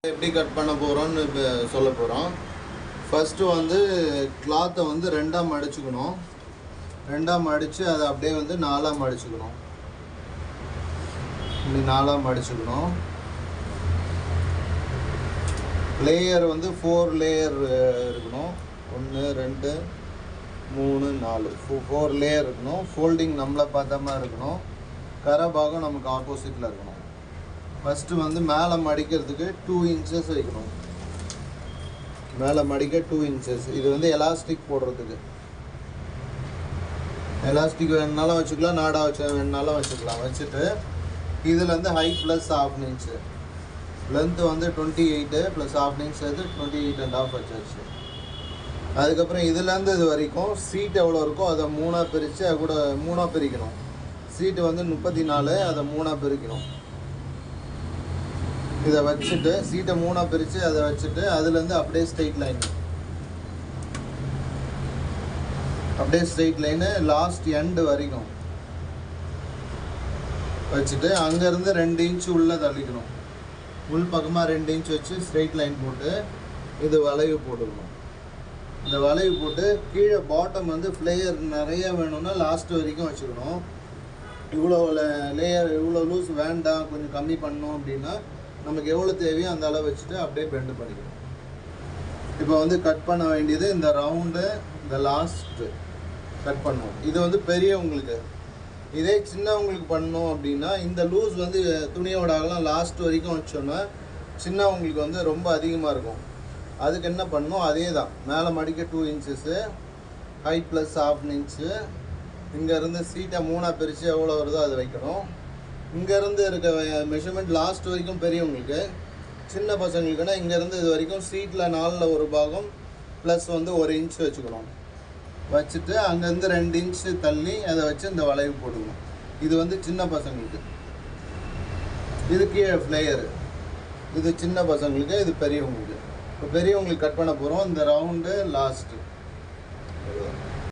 எப்படி கட் பண்ண போகிறோம்னு சொல்ல போகிறோம். ஃபஸ்ட்டு வந்து கிளாத்தை வந்து ரெண்டாக மடிச்சுக்கணும். ரெண்டாக மடித்து அதை அப்படியே வந்து நாலாக மடிச்சுக்கணும். இப்படி நாலாக மடிச்சுக்கணும். லேயர் வந்து 4 லேயர் இருக்கணும். 1 2 3 4 4 லேயர் இருக்கணும். ஃபோல்டிங் நம்மளை பார்த்த மாதிரி இருக்கணும். கரை பாகம் நமக்கு ஆப்போசிட்டில் இருக்கணும். ஃபஸ்ட்டு வந்து மேலே மடிக்கிறதுக்கு 2 இன்ச்சஸ் வைக்கணும். மேலே மடிக்க 2 இன்ச்சஸ். இது வந்து எலாஸ்டிக் போடுறதுக்கு. எலாஸ்டிக் வேணுனாலும் வச்சுக்கலாம், நாடா வேணுனாலும் வச்சுக்கலாம். வச்சுட்டு இதில் வந்து ஹைட் ப்ளஸ் 1/2 இன்ச்சு, லென்த்து வந்து 28 ப்ளஸ் 1/2 இன்ச் சேர்த்து 28.5 வச்சாச்சு. அதுக்கப்புறம் இதுலேருந்து இது வரைக்கும் சீட் எவ்வளோ இருக்கோ அதை 3ஆக பிரித்து அது கூட 3ஆக பிரிக்கணும். சீட்டு வந்து 34, அதை 3ஆக பிரிக்கணும். இதை வச்சுட்டு சீட்டை 3ஆக பிரித்து அதை வச்சுட்டு அதுலேருந்து அப்படியே ஸ்ட்ரெயிட் லைனு லாஸ்ட் எண்டு வரைக்கும் வச்சுட்டு அங்கேருந்து 2 இன்ச்சு உள்ளே தள்ளிக்கணும். உள் பக்கமாக 2 இன்ச் வச்சு ஸ்ட்ரெயிட் லைன் போட்டு இது வளைவு போட்டுக்கணும். இந்த வளைவு போட்டு கீழே பாட்டம் வந்து ஃப்ளேயர் நிறைய வேணும்னா லாஸ்ட் வரைக்கும் வச்சுக்கணும். இவ்வளோ லேயர் இவ்வளோ லூஸ் வேண்டாம், கொஞ்சம் கம்மி பண்ணணும் அப்படின்னா நமக்கு எவ்வளோ தேவையோ அந்த அளவு வச்சுட்டு அப்படியே பெண்டு பண்ணிக்கணும். இப்போ வந்து கட் பண்ண வேண்டியது இந்த ரவுண்டு, இந்த லாஸ்ட்டு கட் பண்ணணும். இது வந்து பெரியவங்களுக்கு. இதே சின்னவங்களுக்கு பண்ணணும் அப்படின்னா இந்த லூஸ் வந்து துணியோட அகலம் லாஸ்ட் வரைக்கும் வச்சோன்னா சின்னவங்களுக்கு வந்து ரொம்ப அதிகமாக இருக்கும். அதுக்கு என்ன பண்ணணும், அதே தான் மேலே மடிக்க 2 இன்ச்சஸ்ஸு, ஹைட் ப்ளஸ் 1/2 இன்ச்சு. இங்கேருந்து சீட்டை 3ஆக பிரித்து எவ்வளோ வருதோ அது வைக்கணும். இங்கேருந்து இருக்க மெஷர்மெண்ட் லாஸ்ட் வரைக்கும் பெரியவங்களுக்கு. சின்ன பசங்களுக்குன்னா இங்கேருந்து இது வரைக்கும் சீட்டில் 4ல் ஒரு பாகம் ப்ளஸ் வந்து 1 இன்ச் வச்சுக்கணும். வச்சுட்டு அங்கேருந்து 2 இன்ச்சு தள்ளி அதை வச்சு இந்த வளைவு போட்டுக்கணும். இது வந்து சின்ன பசங்களுக்கு. இது கீழே ஃப்ளேயரு. இது சின்ன பசங்களுக்கு, இது பெரியவங்களுக்கு. இப்போ பெரியவங்களுக்கு கட் பண்ண போகிறோம். இந்த ரவுண்டு லாஸ்ட்டு.